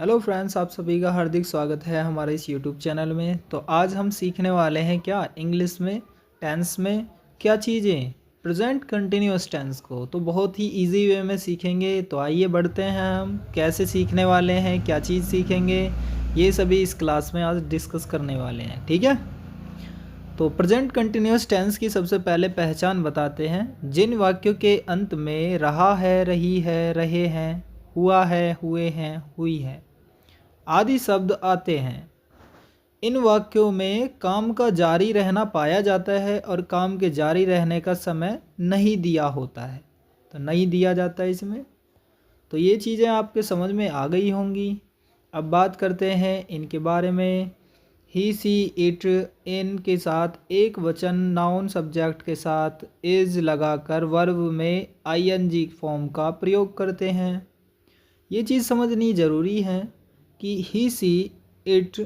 Hello friends, आप सभी का हार्दिक स्वागत है हमारे इस यूट्यूब चैनल में। तो आज हम सीखने वाले हैं क्या इंग्लिश में टेंस में क्या चीज़ें प्रेजेंट कंटिन्यूअस टेंस को तो बहुत ही इजी वे में सीखेंगे। तो आइए बढ़ते हैं, हम कैसे सीखने वाले हैं, क्या चीज़ सीखेंगे, ये सभी इस क्लास में आज डिस्कस करने वाले हैं। ठीक है, तो प्रेजेंट कंटिन्यूअस टेंस की सबसे पहले पहचान बताते हैं। जिन वाक्यों के अंत में रहा है, रही है, रहे हैं, हुआ है, हुए हैं, हुई है आदि शब्द आते हैं, इन वाक्यों में काम का जारी रहना पाया जाता है और काम के जारी रहने का समय नहीं दिया होता है। तो नहीं दिया जाता है इसमें। तो ये चीज़ें आपके समझ में आ गई होंगी। अब बात करते हैं इनके बारे में। ही सी इट इन के साथ एक वचन नाउन सब्जेक्ट के साथ इज लगाकर वर्ब में आईएनजी फॉर्म का प्रयोग करते हैं। ये चीज़ समझनी ज़रूरी है कि ही सी इट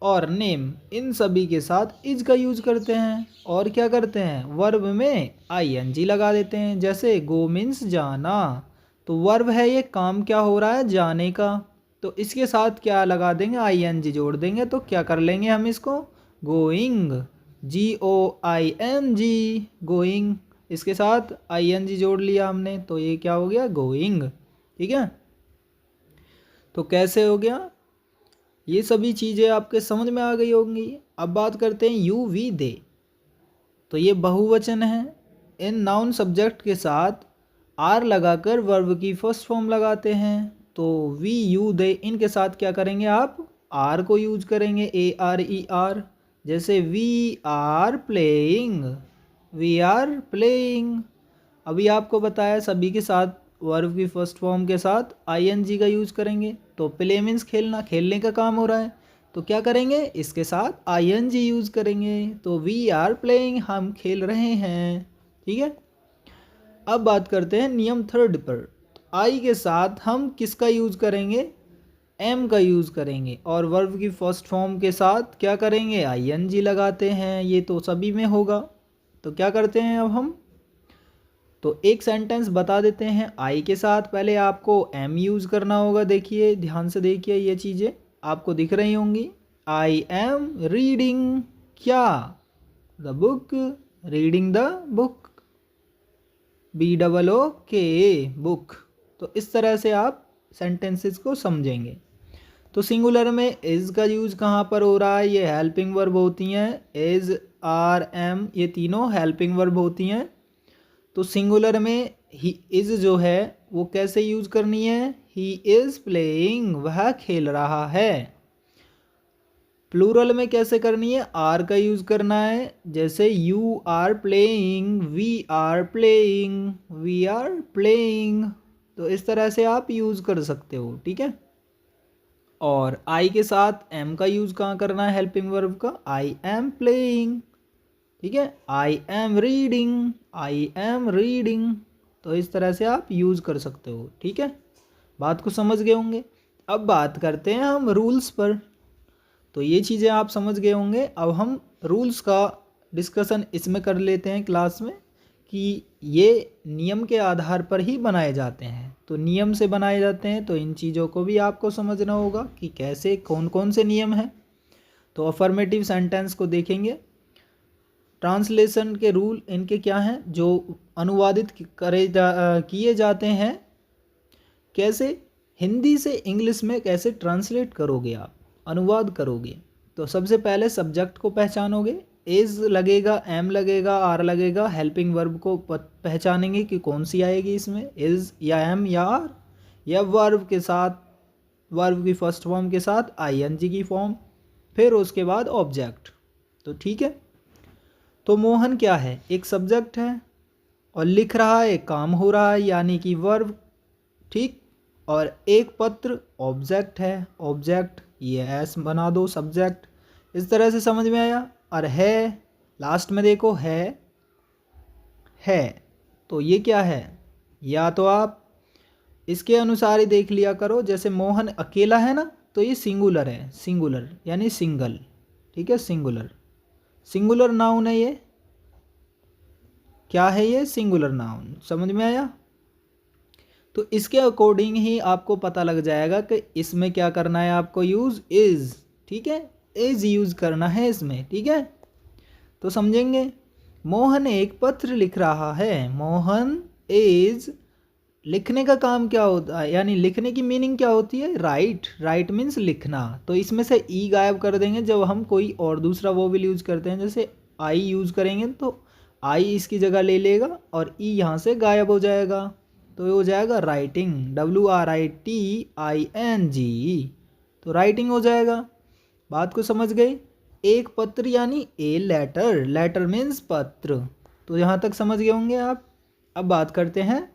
और नेम इन सभी के साथ इज का यूज करते हैं और क्या करते हैं, वर्ब में आईएनजी लगा देते हैं। जैसे गो मीन्स जाना, तो वर्ब है ये, काम क्या हो रहा है, जाने का, तो इसके साथ क्या लगा देंगे, आईएनजी जोड़ देंगे। तो क्या कर लेंगे हम इसको, गोइंग, GOING, गोइंग, इसके साथ आईएनजी जोड़ लिया हमने, तो ये क्या हो गया, गोइंग। ठीक है, तो कैसे हो गया, ये सभी चीज़ें आपके समझ में आ गई होंगी। अब बात करते हैं यू वी दे। तो ये बहुवचन है। इन नाउन सब्जेक्ट के साथ आर लगाकर वर्ब की फर्स्ट फॉर्म लगाते हैं। तो वी यू दे इनके साथ क्या करेंगे, आप आर को यूज करेंगे, ARER। जैसे we are playing, we are playing. अभी आपको बताया सभी के साथ वर्ब की फर्स्ट फॉर्म के साथ आईएनजी का यूज करेंगे। तो प्ले मीन्स खेलना, खेलने का काम हो रहा है, तो क्या करेंगे, इसके साथ आईएनजी यूज करेंगे। तो वी आर प्लेइंग, हम खेल रहे हैं। ठीक है, अब बात करते हैं नियम थर्ड पर। आई के साथ हम किसका यूज करेंगे, एम का यूज करेंगे, और वर्ब की फर्स्ट फॉर्म के साथ क्या करेंगे, आईएनजी लगाते हैं। ये तो सभी में होगा। तो क्या करते हैं अब हम, तो एक सेंटेंस बता देते हैं आई के साथ। पहले आपको एम यूज़ करना होगा। देखिए, ध्यान से देखिए, ये चीज़ें आपको दिख रही होंगी। आई एम रीडिंग क्या, the book, reading the book, BOOK, book. तो इस तरह से आप सेंटेंसेस को समझेंगे। तो सिंगुलर में इज़ का यूज़ कहाँ पर हो रहा है, ये हेल्पिंग वर्ब होती हैं। इज़, आर, एम, ये तीनों हेल्पिंग वर्ब होती हैं। तो सिंगुलर में ही इज़ जो है वो कैसे यूज़ करनी है, ही इज़ प्लेइंग, वह खेल रहा है। प्लूरल में कैसे करनी है, आर का यूज़ करना है। जैसे you are playing, we are playing, we are playing. तो इस तरह से आप यूज़ कर सकते हो। ठीक है, और आई के साथ एम का यूज़ कहाँ करना है, हेल्पिंग वर्ब का, आई एम प्लेइंग। ठीक है, I am reading, I am reading. तो इस तरह से आप यूज़ कर सकते हो। ठीक है, बात को समझ गए होंगे। अब बात करते हैं हम रूल्स पर। तो ये चीज़ें आप समझ गए होंगे। अब हम रूल्स का डिस्कशन इसमें कर लेते हैं क्लास में, कि ये नियम के आधार पर ही बनाए जाते हैं। तो नियम से बनाए जाते हैं, तो इन चीज़ों को भी आपको समझना होगा कि कैसे, कौन कौन से नियम हैं। तो अफर्मेटिव सेंटेंस को देखेंगे। ट्रांसलेशन के रूल इनके क्या हैं, जो अनुवादित किए जाते हैं, कैसे हिंदी से इंग्लिश में कैसे ट्रांसलेट करोगे, आप अनुवाद करोगे। तो सबसे पहले सब्जेक्ट को पहचानोगे, इज लगेगा, एम लगेगा, आर लगेगा। हेल्पिंग वर्ब को पहचानेंगे कि कौन सी आएगी इसमें, इज या एम या आर, या वर्ब के साथ, वर्ब की फर्स्ट फॉर्म के साथ आईएनजी की फॉर्म, फिर उसके बाद ऑब्जेक्ट। तो ठीक है, तो मोहन क्या है, एक सब्जेक्ट है और लिख रहा है, काम हो रहा है, यानी कि वर्ब। ठीक, और एक पत्र ऑब्जेक्ट है, ऑब्जेक्ट, ये एस बना दो सब्जेक्ट। इस तरह से समझ में आया। और है, लास्ट में देखो है, तो ये क्या है, या तो आप इसके अनुसार ही देख लिया करो। जैसे मोहन अकेला है ना, तो ये सिंगुलर है, सिंगुलर यानी सिंगल। ठीक है, सिंगुलर, सिंगुलर नाउन है ये। क्या है ये, सिंगुलर नाउन। समझ में आया। तो इसके अकॉर्डिंग ही आपको पता लग जाएगा कि इसमें क्या करना है आपको यूज़ इज़, ठीक है, इज़ यूज़ करना है इसमें, ठीक है। तो समझेंगे। मोहन एक पत्र लिख रहा है। मोहन इज, लिखने का काम क्या होता है, यानी लिखने की मीनिंग क्या होती है, राइट। राइट मीन्स लिखना। तो इसमें से ई गायब कर देंगे जब हम कोई और दूसरा वोवेल यूज करते हैं, जैसे आई यूज करेंगे तो आई इसकी जगह ले लेगा और ई यहाँ से गायब हो जाएगा। तो ये हो जाएगा राइटिंग, WRITING। तो राइटिंग हो जाएगा। बात को समझ गए। एक पत्र यानी ए लेटर, लेटर मीन्स पत्र। तो यहाँ तक समझ गए होंगे आप। अब बात करते हैं,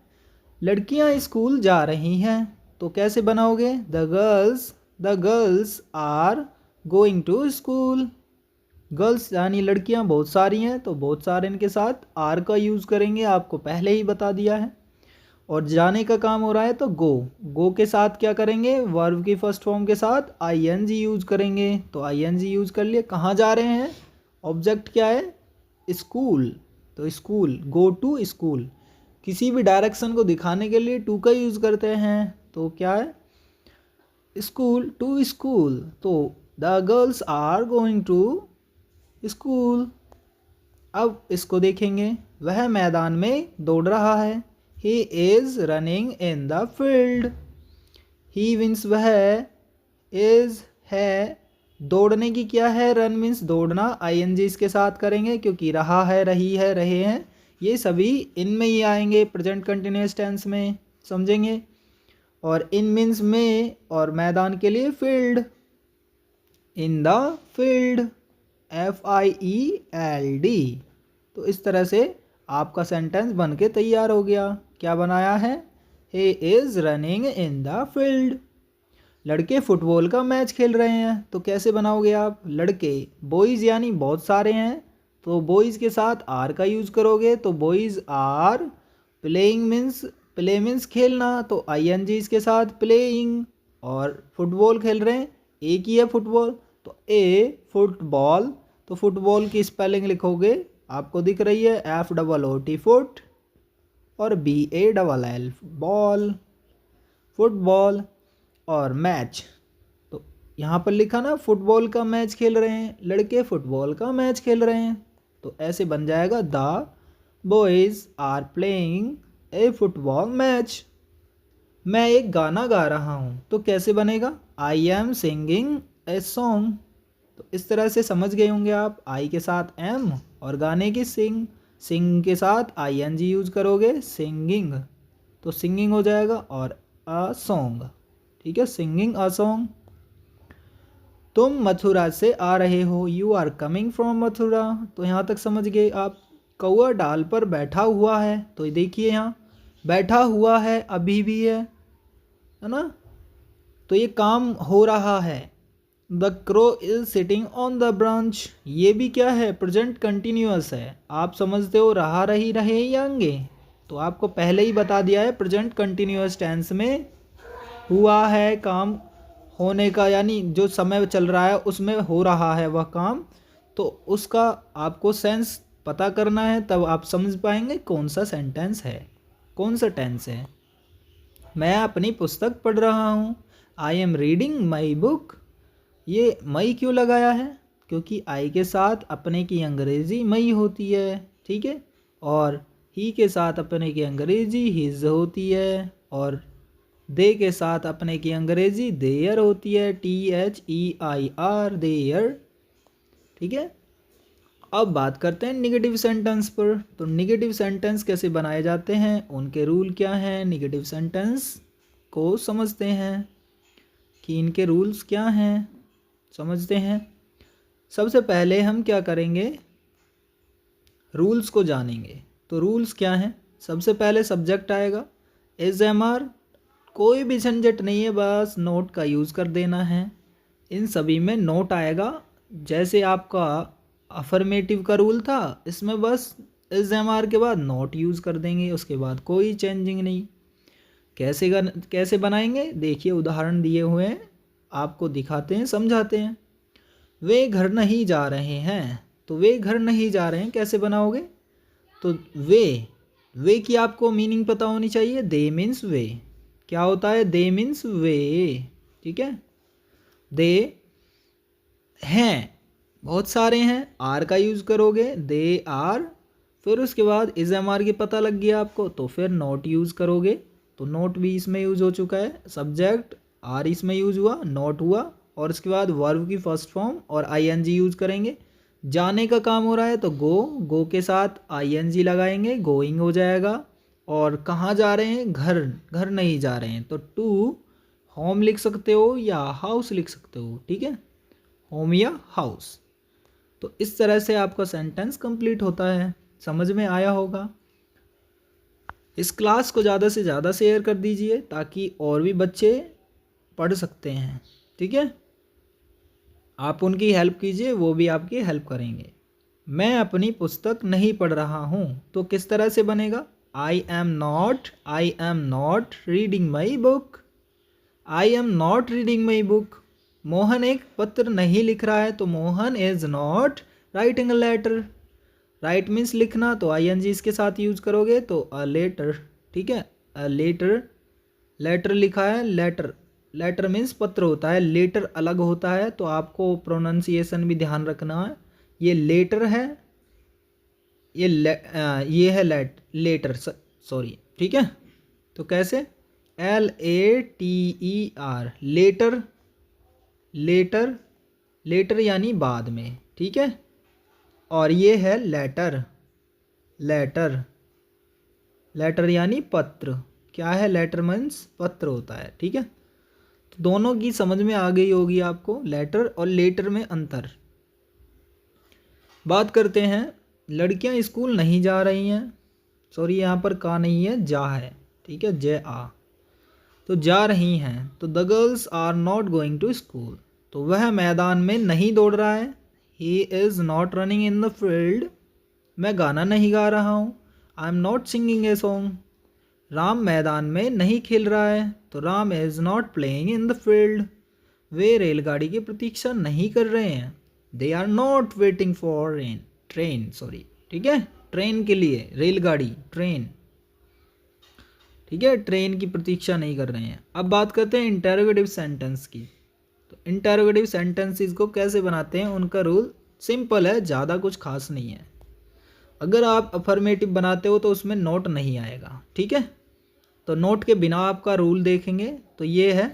लड़कियां स्कूल जा रही हैं, तो कैसे बनाओगे, the girls are going to school. Girls यानी लड़कियां बहुत सारी हैं, तो बहुत सारे इनके साथ आर का यूज़ करेंगे, आपको पहले ही बता दिया है। और जाने का काम हो रहा है तो गो के साथ क्या करेंगे, वर्ब की फर्स्ट फॉर्म के साथ ING यूज करेंगे। तो ING यूज कर लिए। कहाँ जा रहे हैं, ऑब्जेक्ट क्या है, स्कूल। तो स्कूल, गो टू स्कूल। किसी भी डायरेक्शन को दिखाने के लिए टू का यूज करते हैं, तो क्या है, स्कूल टू स्कूल। तो the girls are going to school. अब इसको देखेंगे, वह मैदान में दौड़ रहा है। He is running in the field. He means वह, is है, दौड़ने की क्या है, रन मीन्स दौड़ना, ING इसके साथ करेंगे क्योंकि रहा है, रही है, रहे हैं, ये सभी इनमें ही आएंगे प्रेजेंट कंटिन्यूअस टेंस में, समझेंगे। और इन मीन्स में, और मैदान के लिए field, in the field, FIELD। तो इस तरह से आपका सेंटेंस बन के तैयार हो गया। क्या बनाया है, he is running in the field। लड़के फुटबॉल का मैच खेल रहे हैं, तो कैसे बनाओगे आप, लड़के, बॉयज़ यानी बहुत सारे हैं, तो बॉयज़ के साथ आर का यूज़ करोगे। तो boys are playing means, play means खेलना, तो ING इसके साथ प्लेइंग। और फुटबॉल खेल रहे हैं, एक ही है फुटबॉल, तो ए फुटबॉल। तो फुटबॉल की स्पेलिंग लिखोगे, आपको दिख रही है, FOOT फुट और BALL बॉल, फुटबॉल। और मैच, तो यहाँ पर लिखा ना, फुटबॉल का मैच खेल रहे हैं, लड़के फुटबॉल का मैच खेल रहे हैं। तो ऐसे बन जाएगा, the boys are playing a football match. मैं एक गाना गा रहा हूँ, तो कैसे बनेगा, I am singing a song. तो इस तरह से समझ गए होंगे आप। आई के साथ एम और गाने की सिंग, सिंग के साथ ING यूज करोगे, सिंगिंग, तो सिंगिंग हो जाएगा। और अ सॉन्ग, ठीक है, सिंगिंग अ सॉन्ग। तुम मथुरा से आ रहे हो, you are coming from Mathura. तो यहाँ तक समझ गए आप। कौआ डाल पर बैठा हुआ है, तो देखिए यहाँ बैठा हुआ है, अभी भी है ना, तो ये काम हो रहा है। The crow is sitting on the branch, ये भी क्या है, प्रेजेंट कंटिन्यूअस है। आप समझते हो रहा, रही, रहे या आगे, तो आपको पहले ही बता दिया है प्रेजेंट कंटिन्यूअस टेंस में हुआ है काम होने का, यानी जो समय चल रहा है उसमें हो रहा है वह काम। तो उसका आपको सेंस पता करना है, तब आप समझ पाएंगे कौन सा सेंटेंस है, कौन सा टेंस है। मैं अपनी पुस्तक पढ़ रहा हूँ, I am reading my book. ये मई क्यों लगाया है, क्योंकि आई के साथ अपने की अंग्रेजी मई होती है, ठीक है, और ही के साथ अपने की अंग्रेजी हिज होती है, और दे के साथ अपने की अंग्रेजी देयर होती है, THEIR, देयर, ठीक है। अब बात करते हैं निगेटिव सेंटेंस पर। तो निगेटिव सेंटेंस कैसे बनाए जाते हैं, उनके रूल क्या हैं, निगेटिव सेंटेंस को समझते हैं कि इनके रूल्स क्या हैं, समझते हैं। सबसे पहले हम क्या करेंगे, रूल्स को जानेंगे। तो रूल्स क्या हैं, सबसे पहले सब्जेक्ट आएगा, SMR, कोई भी झंझट नहीं है, बस नोट का यूज़ कर देना है। इन सभी में नोट आएगा, जैसे आपका अफर्मेटिव का रूल था, इसमें बस SMR के बाद नोट यूज़ कर देंगे, उसके बाद कोई चेंजिंग नहीं। कैसे बनाएंगे, देखिए उदाहरण दिए हुए हैं, आपको दिखाते हैं, समझाते हैं। वे घर नहीं जा रहे हैं, तो वे घर नहीं जा रहे हैं कैसे बनाओगे, तो वे वे की आपको मीनिंग पता होनी चाहिए। दे मीन्स वे, क्या होता है? दे मीन्स वे, ठीक है। दे हैं, बहुत सारे हैं, आर का यूज़ करोगे, दे आर। फिर उसके बाद इज एम आर की पता लग गया आपको, तो फिर नॉट यूज़ करोगे, तो नॉट भी इसमें यूज़ हो चुका है। सब्जेक्ट आर इसमें यूज़ हुआ, नॉट हुआ, और उसके बाद वर्ब की फर्स्ट फॉर्म और आई एन जी यूज़ करेंगे। जाने का काम हो रहा है तो गो के साथ आई एन जी लगाएंगे, गोइंग हो जाएगा। और कहाँ जा रहे हैं? घर, घर नहीं जा रहे हैं तो टू होम लिख सकते हो या हाउस लिख सकते हो, ठीक है, होम या हाउस। तो इस तरह से आपका सेंटेंस कंप्लीट होता है। समझ में आया होगा। इस क्लास को ज़्यादा से ज़्यादा शेयर कर दीजिए ताकि और भी बच्चे पढ़ सकते हैं, ठीक है। आप उनकी हेल्प कीजिए, वो भी आपकी हेल्प करेंगे। मैं अपनी पुस्तक नहीं पढ़ रहा हूँ, तो किस तरह से बनेगा? I am not reading my book. I am not reading my book. Mohan एक पत्र नहीं लिख रहा है, तो Mohan is not writing a letter. Write means लिखना, तो आई एन जी इसके साथ यूज करोगे, तो अ लेटर, ठीक है। अ लेटर, लेटर लिखा है, लेटर, लेटर मीन्स पत्र होता है, लेटर अलग होता है, तो आपको प्रोनाउंसिएशन भी ध्यान रखना है। ये लेटर है, ये है लेटर, सॉरी, ठीक है। तो कैसे? LATER, लेटर, लेटर, लेटर यानी बाद में, ठीक है। और ये है लेटर, लेटर, लेटर यानी पत्र। क्या है? लेटर मीन्स पत्र होता है, ठीक है। तो दोनों की समझ में आ गई होगी आपको, लेटर और लेटर में अंतर। बात करते हैं, लड़कियां स्कूल नहीं जा रही हैं, सॉरी यहाँ पर का नहीं है, जा है, ठीक है, जे आ। तो जा रही हैं, तो the girls are not going to school, तो वह मैदान में नहीं दौड़ रहा है। He is not running in the field, मैं गाना नहीं गा रहा हूँ। I am not singing a song. Ram मैदान में नहीं खेल रहा है, तो Ram is not playing in the field. वे रेलगाड़ी की प्रतीक्षा नहीं कर रहे हैं, they are not waiting for train, sorry, ठीक है, ट्रेन के लिए, रेलगाड़ी, ट्रेन, ठीक है, ट्रेन की प्रतीक्षा नहीं कर रहे हैं। अब बात करते हैं इंटेरोगेटिव सेंटेंस की। तो इंटेरोगेटिव सेंटेंसेस को कैसे बनाते हैं, उनका रूल सिंपल है, ज़्यादा कुछ खास नहीं है। अगर आप अफर्मेटिव बनाते हो तो उसमें नोट नहीं आएगा, ठीक है। तो नोट के बिना आपका रूल देखेंगे तो ये है,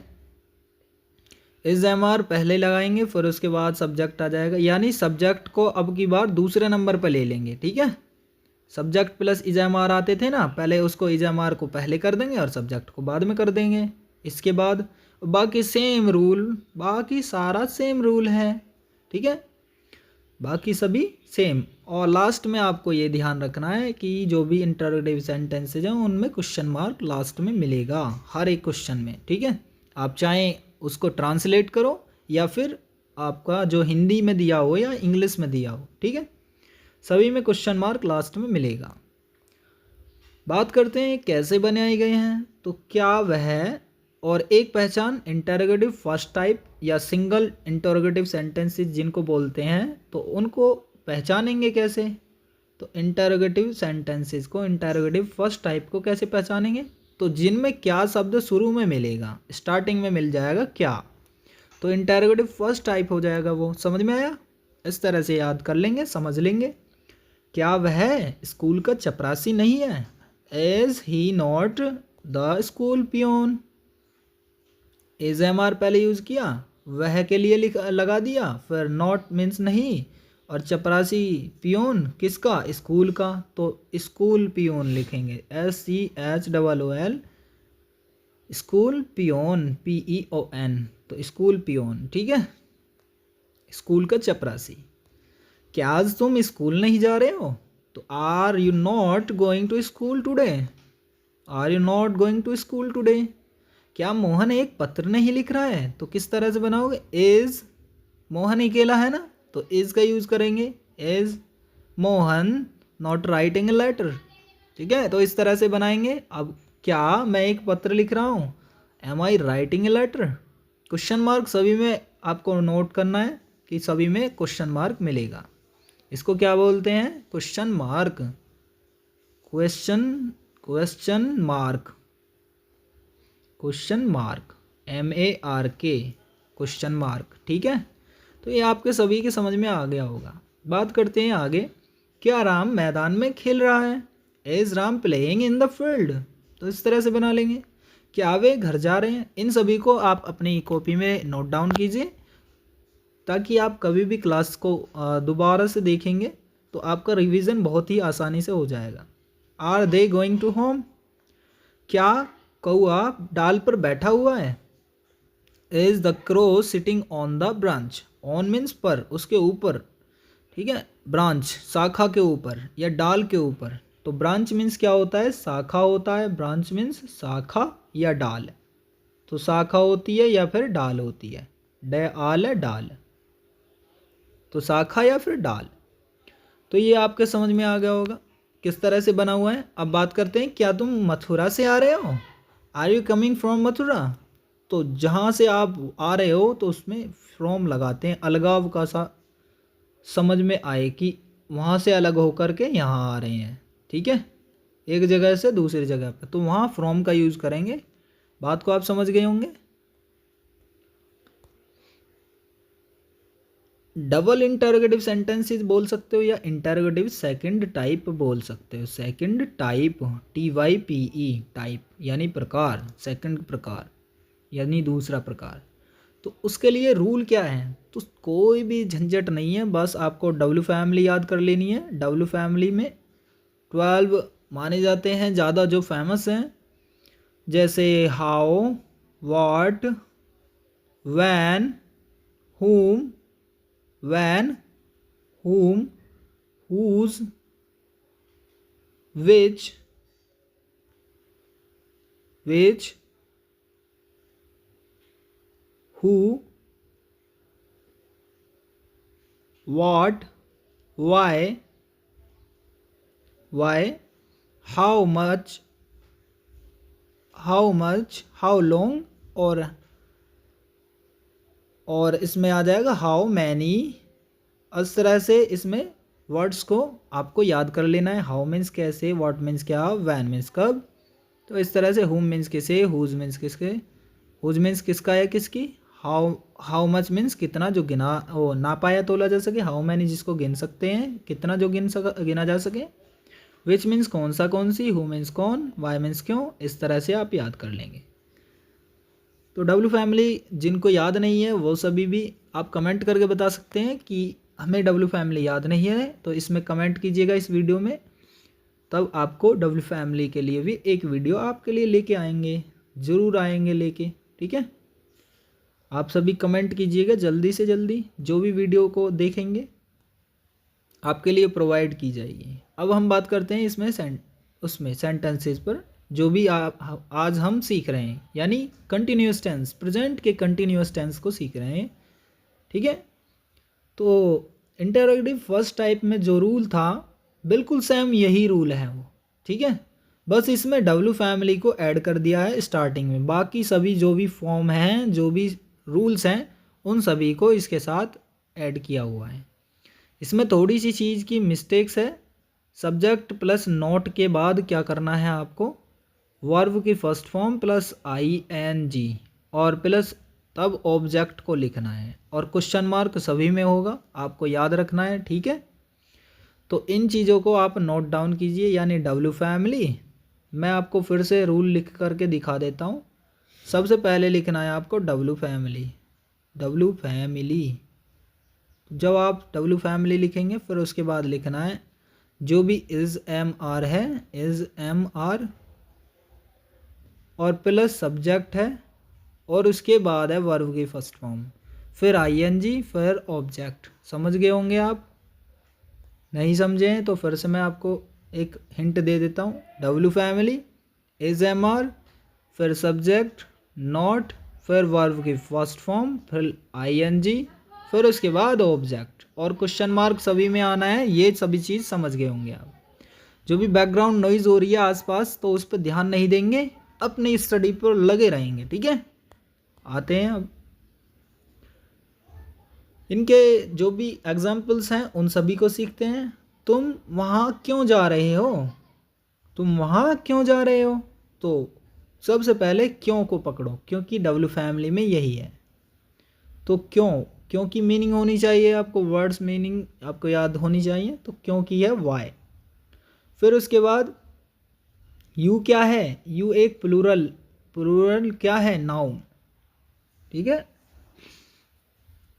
इज एम आर पहले लगाएंगे, फिर उसके बाद सब्जेक्ट आ जाएगा, यानी सब्जेक्ट को अब की बार दूसरे नंबर पर ले लेंगे, ठीक है। Subject plus is am are आते थे ना, पहले उसको इज एम आर को पहले कर देंगे और सब्जेक्ट को बाद में कर देंगे। इसके बाद बाकी सेम रूल, बाकी सारा सेम रूल है, ठीक है, बाकी सभी सेम। और लास्ट में आपको ये ध्यान रखना है कि जो भी इंटरोगेटिव सेंटेंसेज हैं उनमें क्वेश्चन मार्क लास्ट में मिलेगा, हर एक क्वेश्चन में, ठीक है। आप चाहें उसको ट्रांसलेट करो या फिर आपका जो हिंदी में दिया हो या इंग्लिश में दिया हो, ठीक है, सभी में क्वेश्चन मार्क लास्ट में मिलेगा। बात करते हैं कैसे बनाए गए हैं। तो क्या वह और एक पहचान, इंटरोगेटिव फर्स्ट टाइप या सिंगल इंटरोगेटिव सेंटेंसेस जिनको बोलते हैं, तो उनको पहचानेंगे कैसे? तो इंटरोगेटिव सेंटेंसेस को, इंटरोगेटिव फर्स्ट टाइप को कैसे पहचानेंगे? तो जिनमें क्या शब्द शुरू में मिलेगा, स्टार्टिंग में मिल जाएगा क्या, तो इंटरोगेटिव फर्स्ट टाइप हो जाएगा वो। समझ में आया? इस तरह से याद कर लेंगे, समझ लेंगे। क्या वह स्कूल का चपरासी नहीं है? Is he not the school peon. Is am are पहले यूज़ किया, वह के लिए लगा दिया, फिर नॉट मीन्स नहीं, और चपरासी पियोन किसका? स्कूल का, तो स्कूल पियोन लिखेंगे, SCHOOL, स्कूल पियोन, PEON, तो स्कूल पियोन, ठीक है, स्कूल का चपरासी। क्या आज तुम स्कूल नहीं जा रहे हो? तो are you not going to school today, are you not going to school today. क्या मोहन एक पत्र नहीं लिख रहा है? तो किस तरह से बनाओगे? इज, मोहन अकेला है ना, तो इज का यूज करेंगे, is Mohan not writing a letter, ठीक है, तो इस तरह से बनाएंगे। अब क्या मैं एक पत्र लिख रहा हूँ, am I writing a letter, question mark सभी में आपको नोट करना है कि सभी में क्वेश्चन मार्क मिलेगा। इसको क्या बोलते हैं? Question mark, question mark, question mark, MARK, question mark. ठीक है, तो ये आपके सभी के समझ में आ गया होगा। बात करते हैं आगे। क्या राम मैदान में खेल रहा है? Is Ram playing in the field? तो इस तरह से बना लेंगे। क्या वे घर जा रहे हैं? इन सभी को आप अपनी कॉपी में नोट डाउन कीजिए, ताकि आप कभी भी क्लास को दोबारा से देखेंगे तो आपका रिवीजन बहुत ही आसानी से हो जाएगा। Are they going to home? क्या कौआ डाल पर बैठा हुआ है? Is the crow sitting on the branch? On means पर, उसके ऊपर। ठीक है, ब्रांच शाखा के ऊपर या डाल के ऊपर। तो ब्रांच मीन्स क्या होता है? शाखा होता है। ब्रांच मीन्स शाखा या डाल। तो शाखा होती है या फिर डाल होती है। डाल है, डाल। तो शाखा या फिर डाल। तो ये आपके समझ में आ गया होगा किस तरह से बना हुआ है। अब बात करते हैं, क्या तुम मथुरा से आ रहे हो? Are you coming from Mathura? तो जहाँ से आप आ रहे हो तो उसमें फ्रॉम लगाते हैं, अलगाव का सा समझ में आए कि वहाँ से अलग होकर के यहाँ आ रहे हैं। ठीक है, एक जगह से दूसरी जगह पर, तो वहाँ फ्रॉम का यूज़ करेंगे। बात को आप समझ गए होंगे। डबल इंटरोगेटिव सेंटेंसेस बोल सकते हो या इंटरोगेटिव सेकंड टाइप बोल सकते हो। सेकंड टाइप, TYPE, टाइप यानी प्रकार, सेकंड प्रकार यानी दूसरा प्रकार। तो उसके लिए रूल क्या है? तो कोई भी झंझट नहीं है, बस आपको डब्ल्यू फैमिली याद कर लेनी है। डब्ल्यू फैमिली में 12 माने जाते हैं ज़्यादा जो फेमस हैं, जैसे how, what, when, whom, when, whom, whose, which, who, what, why, how much, how long, और इसमें आ जाएगा हाउ मैनी। इस तरह से इसमें वर्ड्स को आपको याद कर लेना है। हाउ मीन्स कैसे, व्हाट मीन्स क्या, व्हेन मीन्स कब। तो इस तरह से हुम मीन्स किसे, हुज मीन्स किसके, हुज मीन्स किसका या किसकी। हाउ मच मीन्स कितना, जो गिना ओ ना पाया तोला जा सके। हाउ मैनी जिसको गिन सकते हैं, कितना जो गिना जा सके। विच मीन्स कौन सा, कौन सी। हु मीन्स कौन, वाई मीन्स क्यों। इस तरह से आप याद कर लेंगे। तो डब्ल्यू फैमिली जिनको याद नहीं है वो सभी भी आप कमेंट करके बता सकते हैं कि हमें डब्ल्यू फैमिली याद नहीं है। तो इसमें कमेंट कीजिएगा इस वीडियो में, तब आपको डब्ल्यू फैमिली के लिए भी एक वीडियो आपके लिए लेके आएंगे, ज़रूर आएंगे लेके। ठीक है, आप सभी कमेंट कीजिएगा जल्दी से जल्दी, जो भी वीडियो को देखेंगे आपके लिए प्रोवाइड की जाएगी। अब हम बात करते हैं इसमें उसमें सेंटेंसेस पर, जो भी आज हम सीख रहे हैं, यानी कंटिन्यूस टेंस, प्रेजेंट के कंटिन्यूस टेंस को सीख रहे हैं। ठीक है, तो इंटरोगेटिव फर्स्ट टाइप में जो रूल था बिल्कुल सेम यही रूल है वो। ठीक है, बस इसमें डब्ल्यू फैमिली को ऐड कर दिया है स्टार्टिंग में। बाकी सभी जो भी फॉर्म हैं, जो भी रूल्स हैं, उन सभी को इसके साथ ऐड किया हुआ है। इसमें थोड़ी सी चीज़ की मिस्टेक्स है। सब्जेक्ट प्लस नॉट के बाद क्या करना है आपको, वर्ब की फर्स्ट फॉर्म प्लस ING और प्लस तब ऑब्जेक्ट को लिखना है, और क्वेश्चन मार्क सभी में होगा, आपको याद रखना है। ठीक है, तो इन चीज़ों को आप नोट डाउन कीजिए। यानी डब्ल्यू फैमिली, मैं आपको फिर से रूल लिख करके दिखा देता हूँ। सबसे पहले लिखना है आपको डब्ल्यू फैमिली। डब्ल्यू फैमिली, जब आप डब्ल्यू फैमिली लिखेंगे फिर उसके बाद लिखना है जो भी इज़ MR है, इज़ MR और प्लस सब्जेक्ट है, और उसके बाद है वर्ब की फर्स्ट फॉर्म, फिर ING, फिर ऑब्जेक्ट। समझ गए होंगे आप? नहीं समझे हैं तो फिर से मैं आपको एक हिंट दे देता हूँ। डब्ल्यू फैमिली, इज़ MR, फिर सब्जेक्ट नॉट, फिर वर्ब की फर्स्ट फॉर्म, फिर ING, फिर उसके बाद ऑब्जेक्ट, और क्वेश्चन मार्क सभी में आना है। ये सभी चीज़ समझ गए होंगे आप। जो भी बैकग्राउंड नॉइज़ हो रही है आसपास, तो उस पर ध्यान नहीं देंगे, अपनी स्टडी पर लगे रहेंगे। ठीक है, आते हैं अब इनके जो भी एग्जाम्पल्स हैं उन सभी को सीखते हैं। तुम वहाँ क्यों जा रहे हो? तुम वहाँ क्यों जा रहे हो? तो सबसे पहले क्यों को पकड़ो, क्योंकि डब्ल्यू फैमिली में यही है। तो क्यों की मीनिंग होनी चाहिए आपको, वर्ड्स मीनिंग आपको याद होनी चाहिए। तो क्यों की है वाई। फिर उसके बाद यू क्या है? यू एक प्लूरल क्या है? नाउन। ठीक है,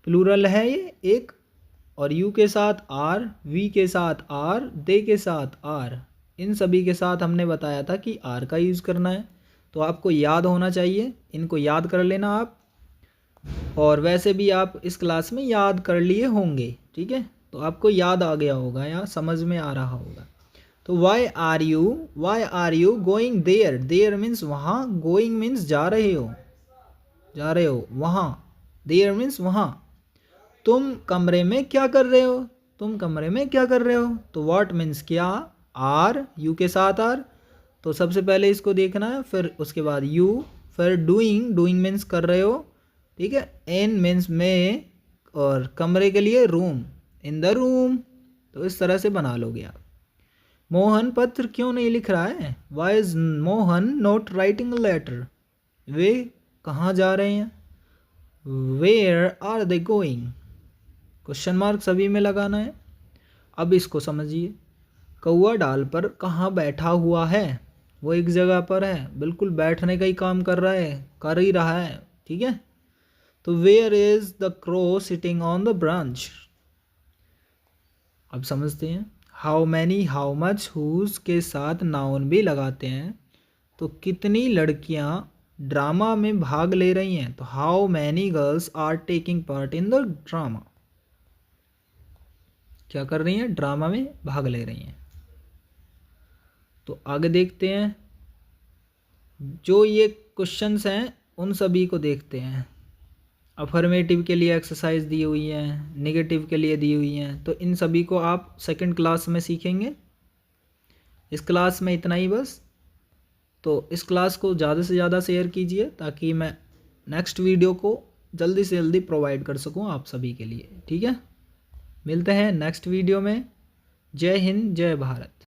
प्लूरल है ये एक। और यू के साथ आर, वी के साथ आर, दे के साथ आर, इन सभी के साथ हमने बताया था कि आर का यूज़ करना है। तो आपको याद होना चाहिए, इनको याद कर लेना आप। और वैसे भी आप इस क्लास में याद कर लिए होंगे, ठीक है, तो आपको याद आ गया होगा या समझ में आ रहा होगा। तो why are you going there? There means वहाँ, गोइंग मीन्स जा रहे हो वहाँ, देयर मीन्स वहाँ। तुम कमरे में क्या कर रहे हो? तुम कमरे में क्या कर रहे हो? तो व्हाट मीन्स क्या, आर, यू के साथ आर। तो सबसे पहले इसको देखना है, फिर उसके बाद यू, फिर डूइंग मीन्स कर रहे हो, ठीक है, इन मीन्स में, और कमरे के लिए रूम, इन द रूम। तो इस तरह से बना लोगे आप। मोहन पत्र क्यों नहीं लिख रहा है? Why is Mohan not writing letter? वे कहाँ जा रहे हैं? Where are they going? Question mark सभी में लगाना है। अब इसको समझिए, कौआ डाल पर कहाँ बैठा हुआ है? वो एक जगह पर है, बिल्कुल बैठने का ही काम कर ही रहा है, ठीक है। तो where is the crow sitting on the branch? अब समझते हैं। How many, how much, whose के साथ नाउन भी लगाते हैं। तो कितनी लड़कियां ड्रामा में भाग ले रही हैं? तो how many girls are taking part in the drama? क्या कर रही हैं? ड्रामा में भाग ले रही हैं। तो आगे देखते हैं, जो ये क्वेश्चंस हैं उन सभी को देखते हैं। अफर्मेटिव के लिए एक्सरसाइज दी हुई है, नेगेटिव के लिए दी हुई हैं। तो इन सभी को आप सेकंड क्लास में सीखेंगे। इस क्लास में इतना ही बस। तो इस क्लास को ज़्यादा से ज़्यादा शेयर कीजिए ताकि मैं नेक्स्ट वीडियो को जल्दी से जल्दी प्रोवाइड कर सकूं आप सभी के लिए, ठीक है। मिलते हैं नेक्स्ट वीडियो में। जय हिंद, जय भारत।